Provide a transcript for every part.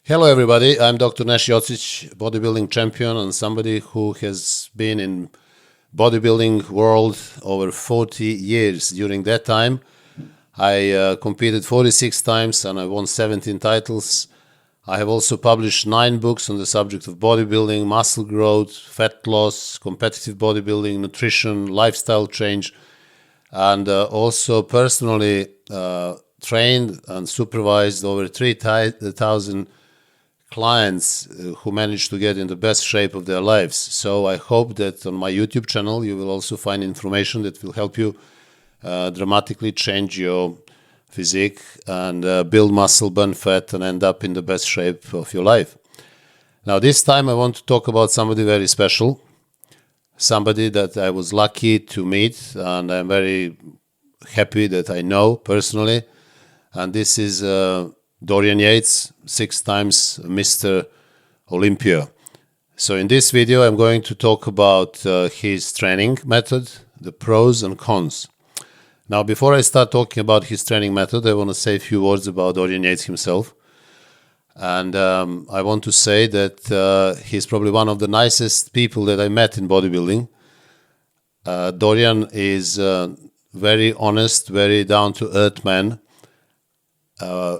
Hello everybody, I'm Dr. Nash Jocic, bodybuilding champion and somebody who has been in bodybuilding world over 40 years. During that time, I competed 46 times and I won 17 titles. I have also published 9 books on the subject of bodybuilding, muscle growth, fat loss, competitive bodybuilding, nutrition, lifestyle change, and also personally trained and supervised over 3,000 clients who managed to get in the best shape of their lives. So I hope that on my YouTube channel you will also find information that will help you dramatically change your physique and build muscle, burn fat, and end up in the best shape of your life. Now this time I want to talk about somebody very special, somebody that I was lucky to meet and I'm very happy that I know personally, and this is Dorian Yates, 6 times Mr. Olympia. So in this video I'm going to talk about his training method, the pros and cons. Now before I start talking about his training method, I want to say a few words about Dorian Yates himself. And I want to say that he's probably one of the nicest people that I met in bodybuilding. Dorian is very honest, very down-to-earth man.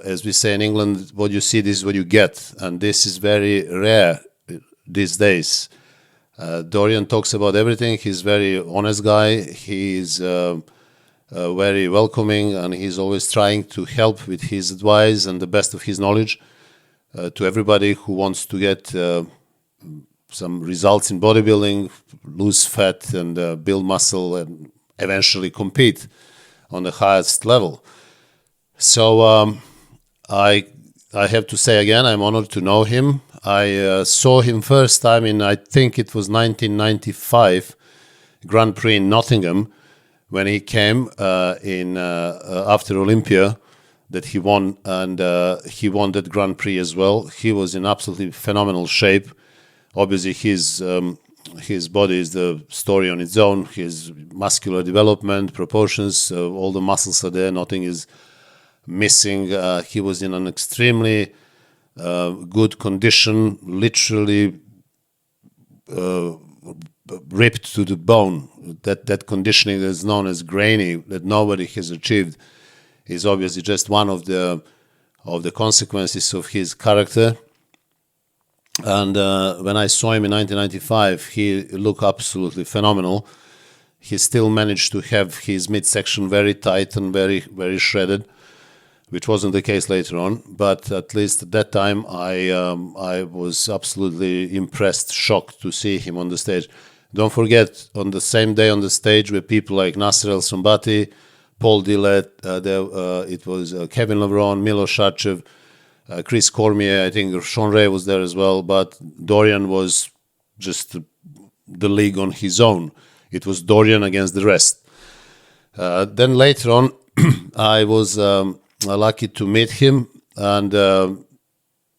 As we say in England, what you see, this is what you get, and this is very rare these days. Dorian talks about everything. He's a very honest guy. He's very welcoming, and he's always trying to help with his advice and the best of his knowledge to everybody who wants to get some results in bodybuilding, lose fat and build muscle and eventually compete on the highest level. So I have to say again, I'm honored to know him. I saw him first time in, I think it was 1995 Grand Prix in Nottingham, when he came after Olympia that he won, and he won that Grand Prix as well. He was in absolutely phenomenal shape. Obviously his body is the story on its own. His muscular development, proportions, all the muscles are there, nothing is missing. He was in an extremely good condition, literally ripped to the bone. That conditioning that is known as grainy, that nobody has achieved, is obviously just one of the consequences of his character. And when I saw him in 1995, he looked absolutely phenomenal. He still managed to have his midsection very tight and very, very shredded, which wasn't the case later on, but at least at that time I was absolutely impressed, shocked to see him on the stage. Don't forget, on the same day on the stage were people like Nasser El Sombati, Paul Dillett, it was Kevin Lebron, Milo Shachev, Chris Cormier, I think Sean Ray was there as well, but Dorian was just the league on his own. It was Dorian against the rest. Then later on, I was lucky to meet him, and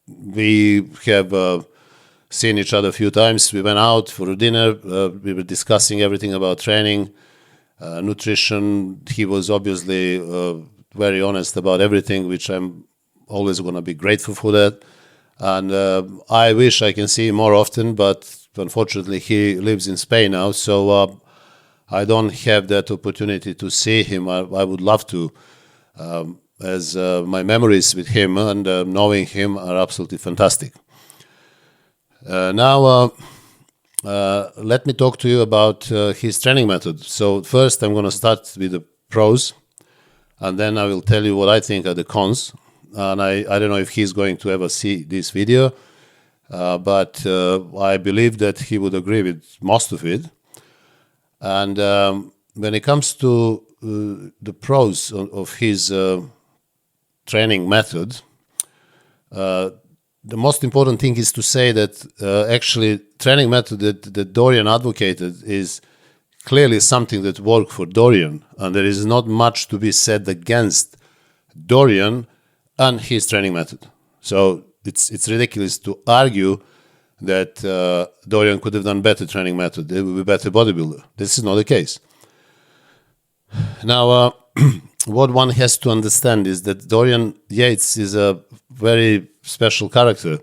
we have seen each other a few times. We went out for a dinner. We were discussing everything about training, nutrition. He was obviously very honest about everything, which I'm always going to be grateful for that. And I wish I can see him more often, but unfortunately he lives in Spain now, so I don't have that opportunity to see him. I would love to, as my memories with him and knowing him are absolutely fantastic. Now, let me talk to you about his training method. So first I'm going to start with the pros, and then I will tell you what I think are the cons. And I don't know if he's going to ever see this video, but I believe that he would agree with most of it. And when it comes to the pros of his training method, the most important thing is to say that actually training method that Dorian advocated is clearly something that worked for Dorian, and there is not much to be said against Dorian and his training method. So it's ridiculous to argue that Dorian could have done better training method, he would be a better bodybuilder. This is not the case. Now, what one has to understand is that Dorian Yates is a very special character,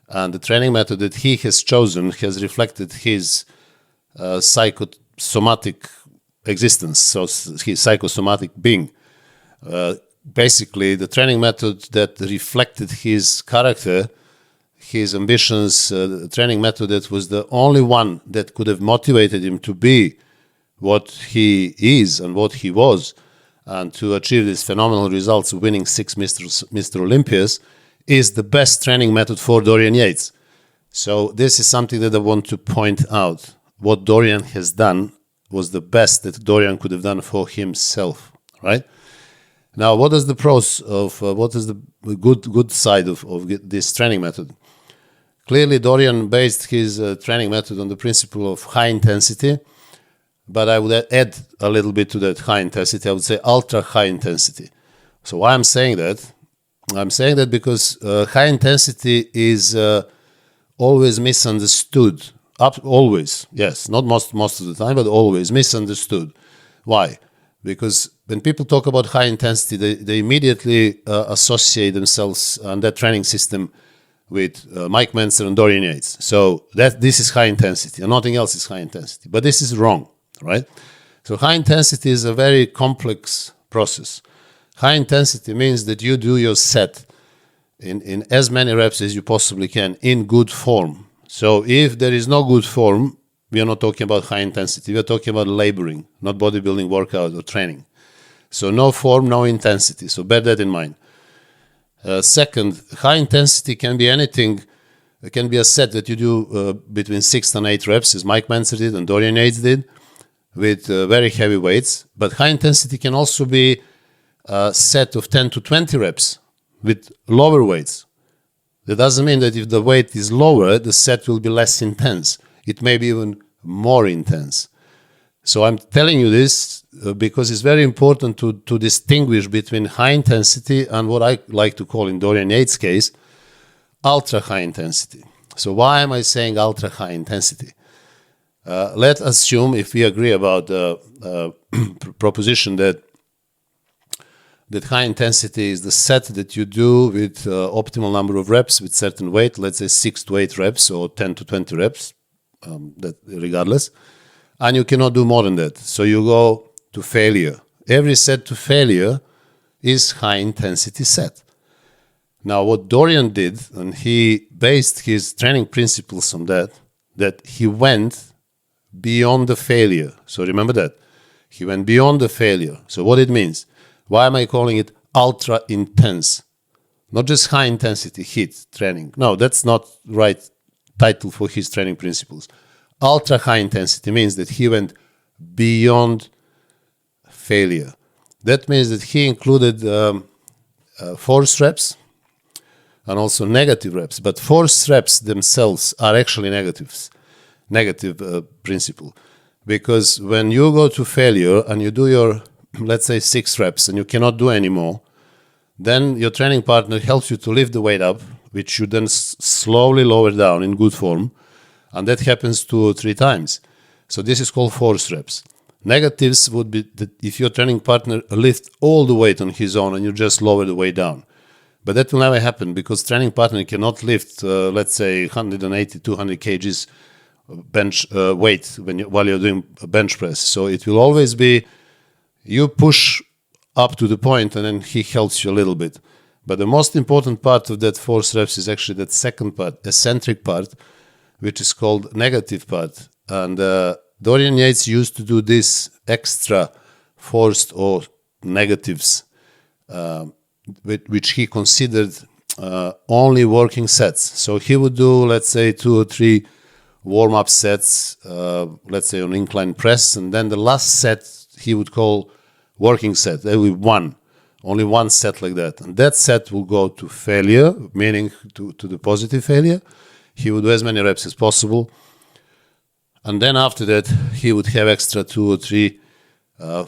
and the training method that he has chosen has reflected his psychosomatic existence, so his psychosomatic being. Basically, the training method that reflected his character, his ambitions, the training method that was the only one that could have motivated him to be what he is and what he was, and to achieve these phenomenal results of winning 6 Mr. Olympias, is the best training method for Dorian Yates. So this is something that I want to point out. What Dorian has done was the best that Dorian could have done for himself, right? Now, what is the pros of, what is the good side of this training method? Clearly, Dorian based his training method on the principle of high intensity, but I would add a little bit to that high intensity. I would say ultra high intensity. So why I'm saying that? I'm saying that because high intensity is always misunderstood. Always, yes, not most of the time, but always misunderstood. Why? Because when people talk about high intensity, they immediately associate themselves and that training system with Mike Mentzer and Dorian Yates. So this is high intensity, and nothing else is high intensity. But this is wrong, right? So high intensity is a very complex process. High intensity means that you do your set in as many reps as you possibly can in good form. So if there is no good form, we are not talking about high intensity. We are talking about laboring, not bodybuilding workout or training. So no form, no intensity. So bear that in mind. Second, high intensity can be anything. It can be a set that you do between 6 and 8 reps, as Mike Mentzer did and Dorian Yates did, with very heavy weights. But high intensity can also be a set of 10 to 20 reps with lower weights. That doesn't mean that if the weight is lower, the set will be less intense. It may be even more intense. So I'm telling you this because it's very important to distinguish between high intensity and what I like to call, in Dorian Yates' case, ultra high intensity. So why am I saying ultra high intensity? Let's assume, if we agree about the proposition that high intensity is the set that you do with optimal number of reps with certain weight, let's say 6 to 8 reps or 10 to 20 reps, that regardless, and you cannot do more than that. So you go to failure. Every set to failure is high intensity set. Now, what Dorian did, and he based his training principles on that he went beyond the failure. So remember that. He went beyond the failure. So what it means? Why am I calling it ultra intense? Not just high intensity HIIT training. No, that's not right title for his training principles. Ultra high intensity means that he went beyond failure. That means that he included forced reps and also negative reps. But forced reps themselves are actually negative principle. Because when you go to failure and you do your, let's say, 6 reps and you cannot do any more, then your training partner helps you to lift the weight up, which you then slowly lower down in good form. And that happens 2 or 3 times. So this is called forced reps. Negatives would be that if your training partner lifts all the weight on his own and you just lower the weight down. But that will never happen because training partner cannot lift, let's say, 180, 200 kgs bench weight while you're doing a bench press. So it will always be you push up to the point and then he helps you a little bit. But the most important part of that forced reps is actually that second part, eccentric part, which is called negative part. And Dorian Yates used to do this extra forced or negatives, which he considered only working sets. So he would do, let's say, 2 or 3 warm-up sets, let's say on incline press, and then the last set he would call working set. There will be only one set like that. And that set will go to failure, meaning to the positive failure. He would do as many reps as possible. And then after that, he would have extra 2 or 3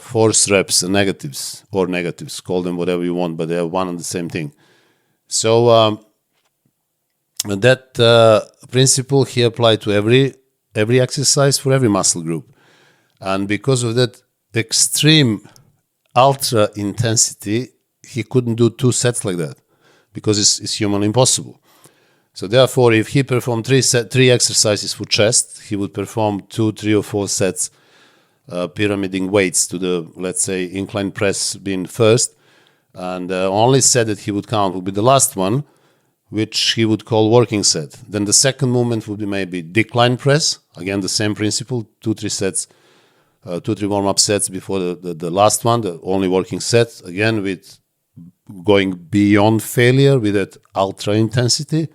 forced reps and negatives, or negatives, call them whatever you want, but they are one and the same thing. So that principle he applied to every exercise for every muscle group. And because of that extreme ultra intensity, he couldn't do 2 sets like that because it's humanly impossible. So therefore, if he performed 3 exercises for chest, he would perform 2, 3, or 4 sets pyramiding weights to the, let's say, incline press being first, and only set that he would count would be the last one, which he would call working set. Then the second movement would be maybe decline press, again the same principle, 2, 3 sets, 2, 3 warm-up sets before the last one, the only working set, again with going beyond failure with that ultra intensity.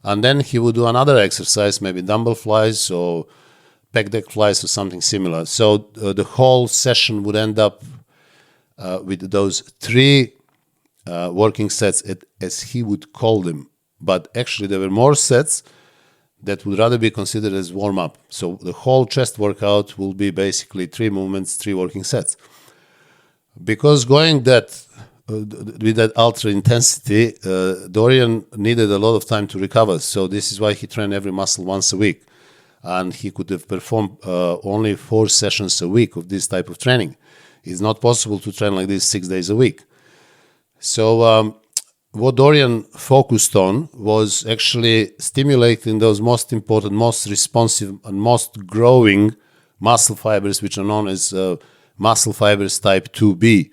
And then he would do another exercise, maybe dumbbell flies or pec deck flies or something similar. So the whole session would end up with those 3 working sets, as he would call them. But actually there were more sets that would rather be considered as warm-up. So the whole chest workout will be basically 3 movements, 3 working sets. Because going with that ultra intensity, Dorian needed a lot of time to recover. So this is why he trained every muscle once a week. And he could have performed only 4 sessions a week of this type of training. It's not possible to train like this 6 days a week. So what Dorian focused on was actually stimulating those most important, most responsive, and most growing muscle fibers, which are known as muscle fibers type 2B.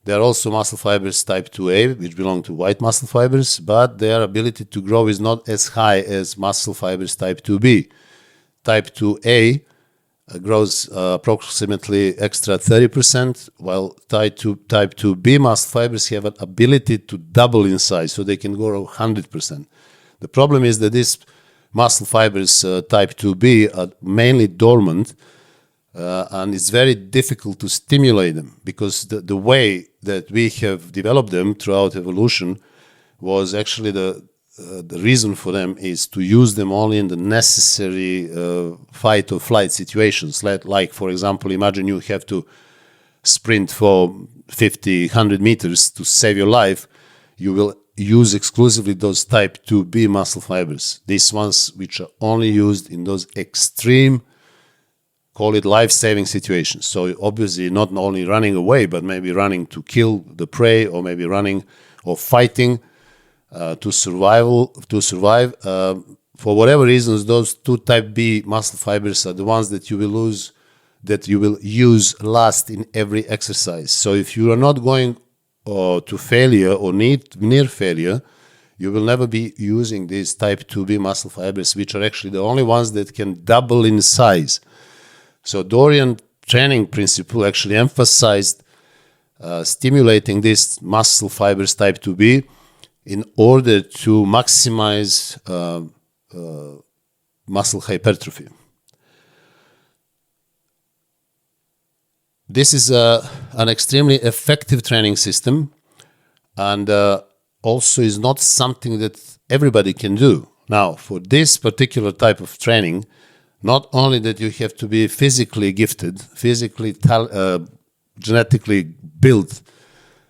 There are also muscle fibers type 2A, which belong to white muscle fibers, but their ability to grow is not as high as muscle fibers type 2B. Type 2A grows approximately extra 30%, while type 2B muscle fibers have an ability to double in size, so they can grow 100%. The problem is that these muscle fibers type 2B are mainly dormant, and it's very difficult to stimulate them, because the way that we have developed them throughout evolution was actually the reason for them is to use them only in the necessary fight or flight situations. Like, for example, imagine you have to sprint for 50, 100 meters to save your life. You will use exclusively those type 2B muscle fibers. These ones which are only used in those extreme, call it life-saving situations. So obviously not only running away, but maybe running to kill the prey, or maybe running or fighting to survive. For whatever reasons, those 2 type B muscle fibers are the ones that you will use last in every exercise. So if you are not going to failure or near failure, you will never be using these type 2B muscle fibers, which are actually the only ones that can double in size. So Dorian training principle actually emphasized stimulating these muscle fibers type 2B in order to maximize muscle hypertrophy. This is an extremely effective training system, and also is not something that everybody can do. Now, for this particular type of training, not only that you have to be physically gifted, genetically built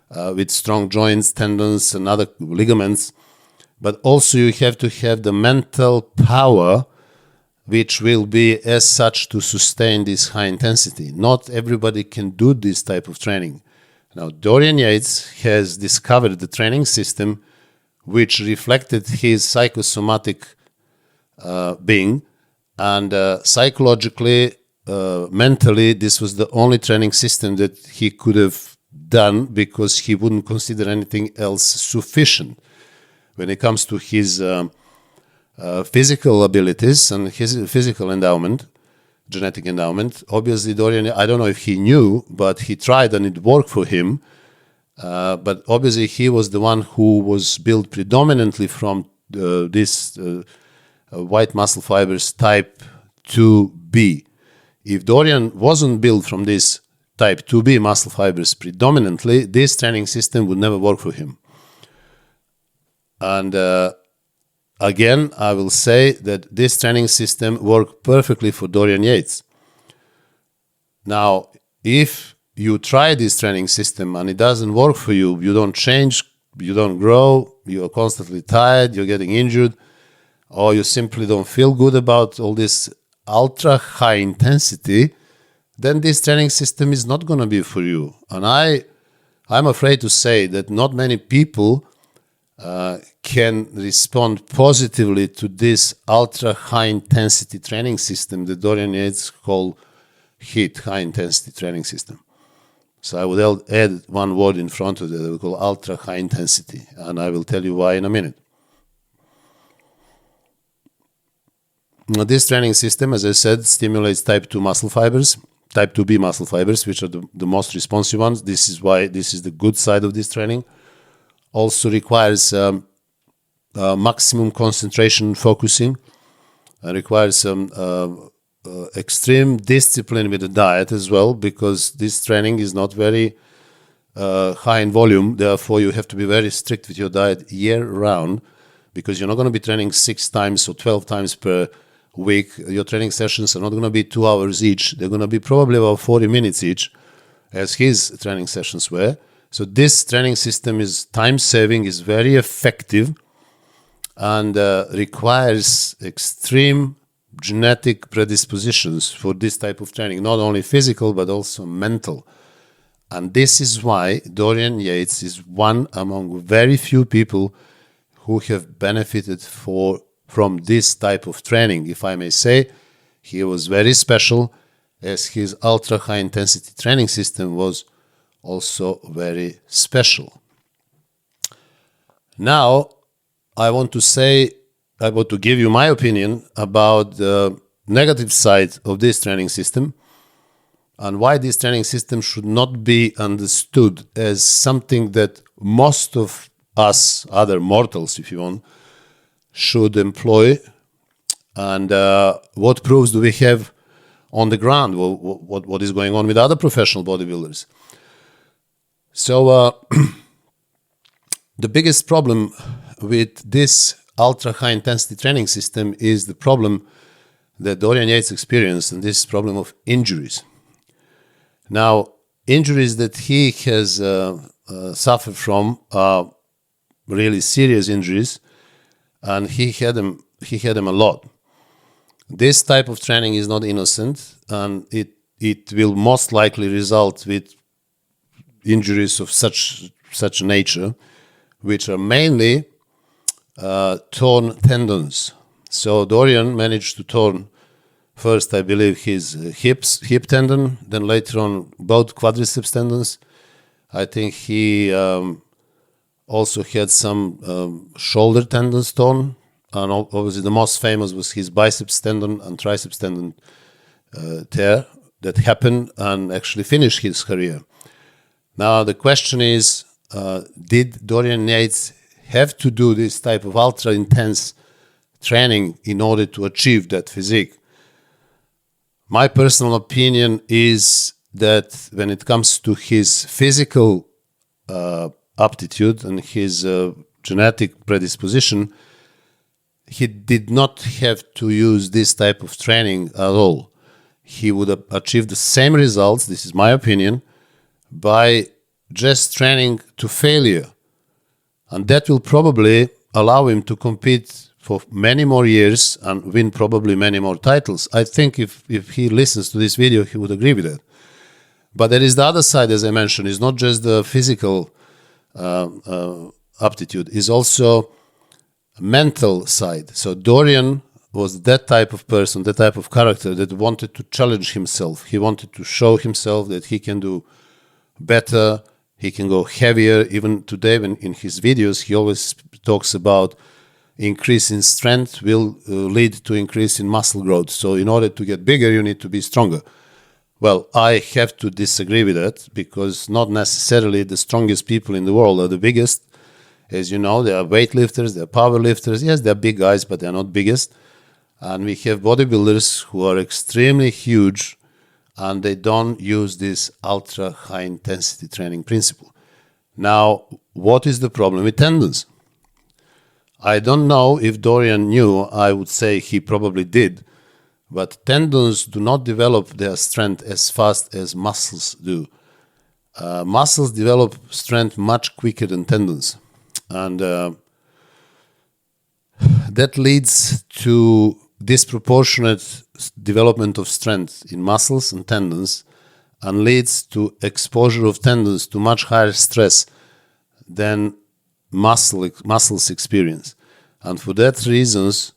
with strong joints, tendons, and other ligaments, but also you have to have the mental power which will be as such to sustain this high intensity. Not everybody can do this type of training. Now, Dorian Yates has discovered the training system which reflected his psychosomatic being, and psychologically, mentally, this was the only training system that he could have done, because he wouldn't consider anything else sufficient. When it comes to his physical abilities and his physical endowment, genetic endowment, obviously Dorian, I don't know if he knew, but he tried and it worked for him. But obviously he was the one who was built predominantly from this white muscle fibers type 2B. If Dorian wasn't built from this type 2B muscle fibers predominantly, this training system would never work for him. And again, I will say that this training system worked perfectly for Dorian Yates. Now, if you try this training system and it doesn't work for you, you don't change, you don't grow, you're constantly tired, you're getting injured, or you simply don't feel good about all this ultra high intensity, then this training system is not going to be for you. And I'm afraid to say that not many people can respond positively to this ultra high intensity training system that Dorian Yates called HIIT, high intensity training system. So I would add one word in front of that we call ultra high intensity, and I will tell you why in a minute. Now, this training system, as I said, stimulates type 2 muscle fibers, type 2B muscle fibers, which are the most responsive ones. This is why this is the good side of this training. Also requires maximum concentration focusing, requires some extreme discipline with the diet as well, because this training is not very high in volume. Therefore, you have to be very strict with your diet year round, because you're not going to be training 6 times or 12 times per week. Your training sessions are not going to be 2 hours each. They're going to be probably about 40 minutes each, as his training sessions were. So this training system is time-saving, is very effective, and requires extreme genetic predispositions for this type of training, not only physical but also mental. And this is why Dorian Yates is one among very few people who have benefited from this type of training. If I may say, he was very special, as his ultra high intensity training system was also very special. Now, I want to give you my opinion about the negative side of this training system, and why this training system should not be understood as something that most of us, other mortals, if you want, should employ, and what proofs do we have on the ground, what is going on with other professional bodybuilders. So the biggest problem with this ultra high intensity training system is the problem that Dorian Yates experienced, and this problem of injuries. Now, injuries that he has suffered from are really serious injuries, and he had them a lot. This type of training is not innocent, and it will most likely result with injuries of such nature, which are mainly torn tendons. So Dorian managed to torn first, I believe, his hip tendon, then later on both quadriceps tendons. I think he also had some shoulder tendons torn, and obviously the most famous was his biceps tendon and triceps tendon tear that happened and actually finished his career. Now the question is, did Dorian Yates have to do this type of ultra intense training in order to achieve that physique? My personal opinion is that when it comes to his physical aptitude and his genetic predisposition, he did not have to use this type of training at all. He would have achieved the same results, this is my opinion, by just training to failure. And that will probably allow him to compete for many more years and win probably many more titles. I think if he listens to this video, he would agree with that. But there is the other side, as I mentioned, is not just the physical aptitude, is also mental side. So Dorian was that type of person, that type of character that wanted to challenge himself. He wanted to show himself that he can do better, he can go heavier. Even today, when in his videos, he always talks about increase in strength will lead to increase in muscle growth. So in order to get bigger, you need to be stronger. Well, I have to disagree with that, because not necessarily the strongest people in the world are the biggest. As you know, there are weightlifters, there are power lifters. Yes, they're big guys, but they're not biggest. And we have bodybuilders who are extremely huge, and they don't use this ultra high intensity training principle. Now, what is the problem with tendons? I don't know if Dorian knew. I would say he probably did. But tendons do not develop their strength as fast as muscles do. Muscles develop strength much quicker than tendons. And that leads to disproportionate development of strength in muscles and tendons. and leads to exposure of tendons to much higher stress than muscles experience. And for that reasons,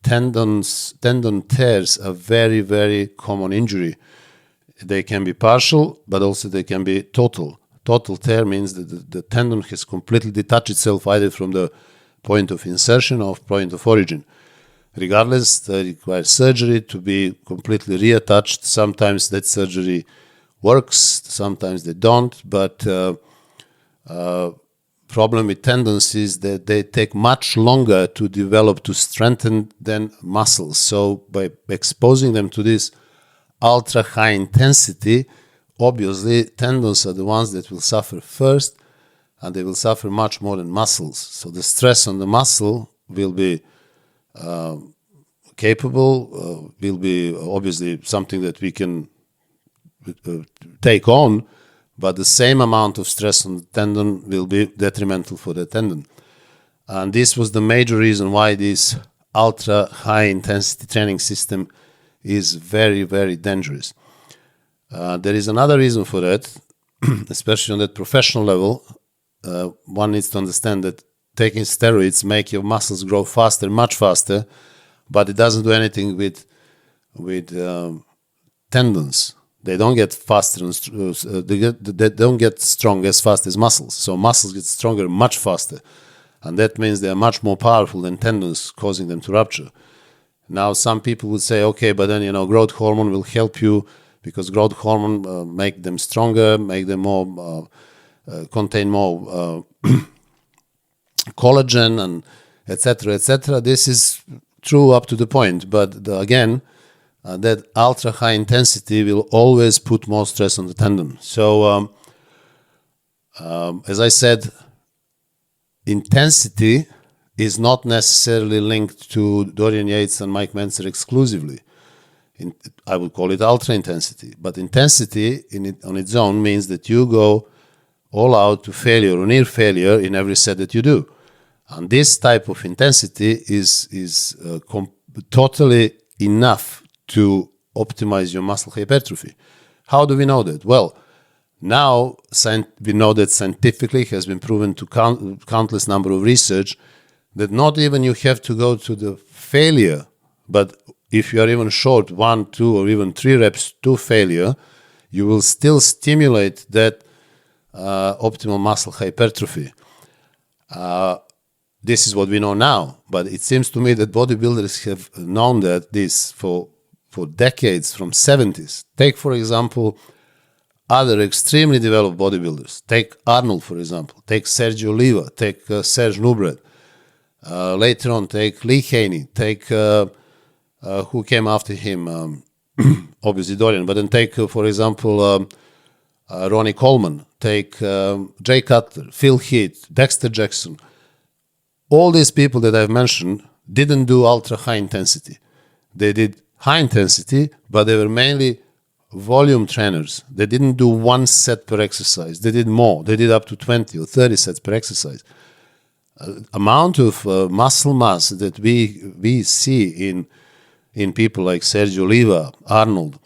tendon tears are very, very common injury. They can be partial, but also they can be total. Total tear means that the tendon has completely detached itself either from the point of insertion or point of origin. Regardless, they require surgery to be completely reattached. Sometimes that surgery works, sometimes they don't, but problem with tendons is that they take much longer to develop, to strengthen than muscles. So by exposing them to this ultra high intensity, obviously tendons are the ones that will suffer first, and they will suffer much more than muscles. So the stress on the muscle will be capable, will be obviously something that we can take on, but the same amount of stress on the tendon will be detrimental for the tendon. And this was the major reason why this ultra high intensity training system is very, very dangerous. There is another reason for that, especially on that professional level. One needs to understand that taking steroids make your muscles grow faster, much faster, but it doesn't do anything with tendons. They don't get faster, and they don't get strong as fast as muscles. So muscles get stronger much faster, and that means they are much more powerful than tendons, causing them to rupture. Now, some people would say, okay, but then growth hormone will help you because growth hormone make them stronger, make them more contain more collagen, and etc., etc. This is true up to the point, but again. That ultra high intensity will always put more stress on the tendon. So, as I said, intensity is not necessarily linked to Dorian Yates and Mike Mentzer exclusively. I would call it ultra intensity, but intensity on its own means that you go all out to failure or near failure in every set that you do. And this type of intensity is totally enough to optimize your muscle hypertrophy. How do we know that? Well, now we know that scientifically has been proven to countless number of research that not even you have to go to the failure, but if you are even short 1, 2, or even 3 reps to failure, you will still stimulate that optimal muscle hypertrophy. This is what we know now, but it seems to me that bodybuilders have known this for decades, from 70s. Take, for example, other extremely developed bodybuilders. Take Arnold, for example. Take Sergio Oliva. Take Serge Nubret. Later on, take Lee Haney. Take who came after him, obviously Dorian, but then take, for example, Ronnie Coleman. Take Jay Cutler, Phil Heath, Dexter Jackson. All these people that I've mentioned didn't do ultra high intensity. They did high intensity, but they were mainly volume trainers. They didn't do 1 set per exercise. They did more. They did up to 20 or 30 sets per exercise. Amount of muscle mass that we see in people like Sergio Oliva, Arnold,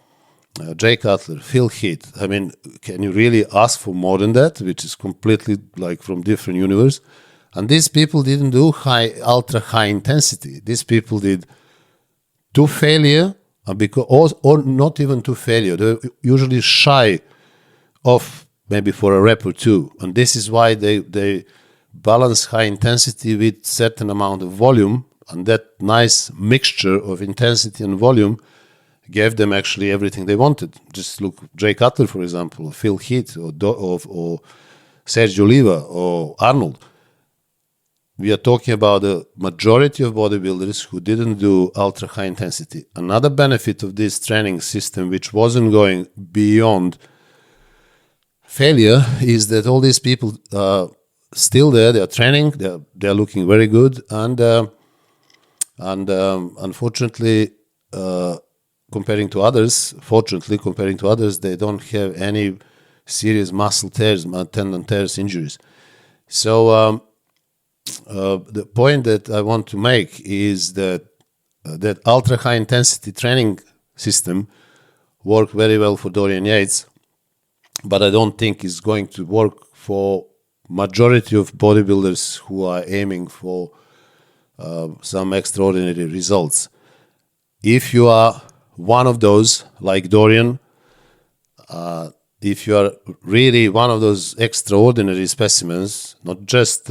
Jay Cutler, Phil Heath. I mean, can you really ask for more than that, which is completely like from different universe? And these people didn't do ultra high intensity. These people did to failure, or not even to failure. They're usually shy of maybe for a rep or two. And this is why they balance high intensity with certain amount of volume. And that nice mixture of intensity and volume gave them actually everything they wanted. Just look, Jay Cutler, for example, Phil Heath, or Sergio Oliva, or Arnold. We are talking about the majority of bodybuilders who didn't do ultra high intensity. Another benefit of this training system, which wasn't going beyond failure, is that all these people are still there. They are training. They are looking very good, and unfortunately, comparing to others, they don't have any serious muscle tears, tendon tears, injuries. So. The point that I want to make is that that ultra high intensity training system work very well for Dorian Yates, but I don't think it's going to work for majority of bodybuilders who are aiming for some extraordinary results. If you are one of those, like Dorian, if you are really one of those extraordinary specimens, not just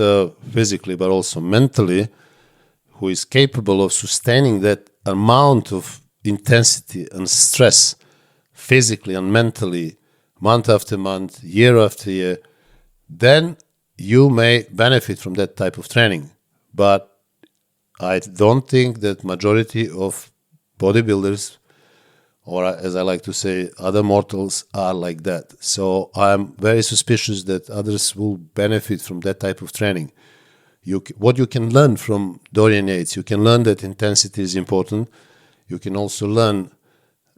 physically but also mentally, who is capable of sustaining that amount of intensity and stress physically and mentally month after month, year after year, then you may benefit from that type of training. But I don't think that majority of bodybuilders, or as I like to say, other mortals, are like that. So I'm very suspicious that others will benefit from that type of training. What you can learn from Dorian Yates, you can learn that intensity is important. You can also learn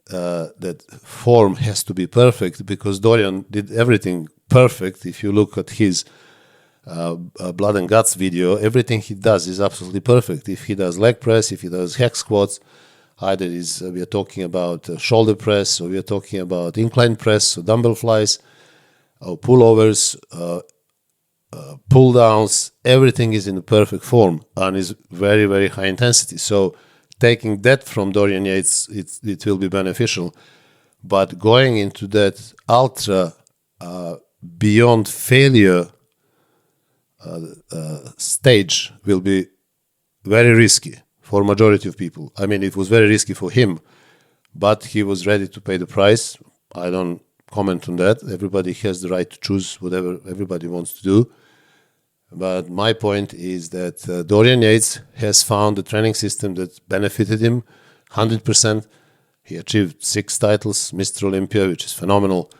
that form has to be perfect, because Dorian did everything perfect. If you look at his blood and guts video, everything he does is absolutely perfect. If he does leg press, if he does hack squats, either we are talking about shoulder press, or we are talking about incline press, or dumbbell flies, or pullovers, pull downs, everything is in the perfect form and is very, very high intensity. So taking that from Dorian Yates, it will be beneficial. But going into that ultra beyond failure stage will be very risky for majority of people. I mean, it was very risky for him, but he was ready to pay the price. I don't comment on that. Everybody has the right to choose whatever everybody wants to do. But my point is that Dorian Yates has found a training system that benefited him 100%. He achieved 6 titles, Mr. Olympia, which is phenomenal,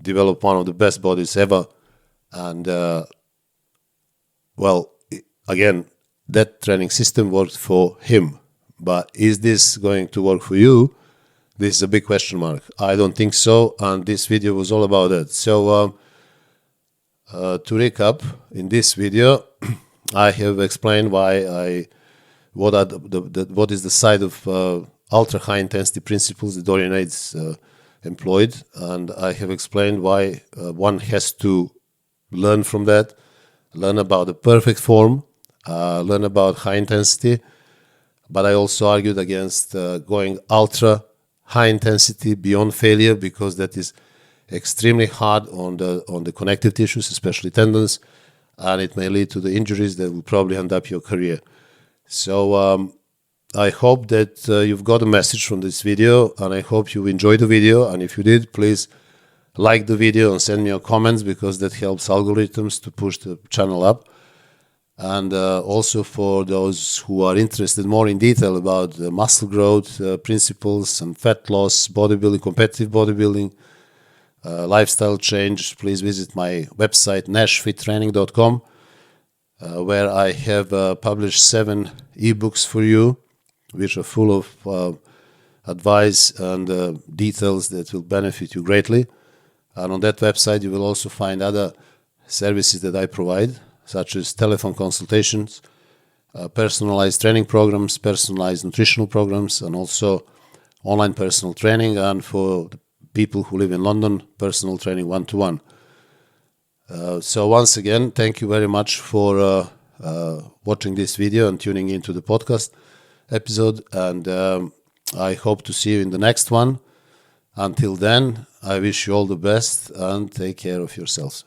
developed one of the best bodies ever. And, again, that training system worked for him. But is this going to work for you? This is a big question mark. I don't think so, and this video was all about that. So, to recap, in this video, I have explained what is the side of ultra high intensity principles that Dorian Yates employed, and I have explained why one has to learn from that, learn about the perfect form, learn about high intensity. But I also argued against going ultra high intensity beyond failure, because that is extremely hard on the connective tissues, especially tendons, and it may lead to the injuries that will probably end up your career. So I hope that you've got a message from this video, and I hope you enjoyed the video. And if you did, please like the video and send me your comments, because that helps algorithms to push the channel up. And also for those who are interested more in detail about the muscle growth principles and fat loss, bodybuilding, competitive bodybuilding, lifestyle change, please visit my website nashfittraining.com, where I have published 7 ebooks for you, which are full of advice and details that will benefit you greatly. And on that website you will also find other services that I provide, such as telephone consultations, personalized training programs, personalized nutritional programs, and also online personal training, and for the people who live in London, personal training one-to-one. So once again, thank you very much for watching this video and tuning into the podcast episode, and I hope to see you in the next one. Until then, I wish you all the best and take care of yourselves.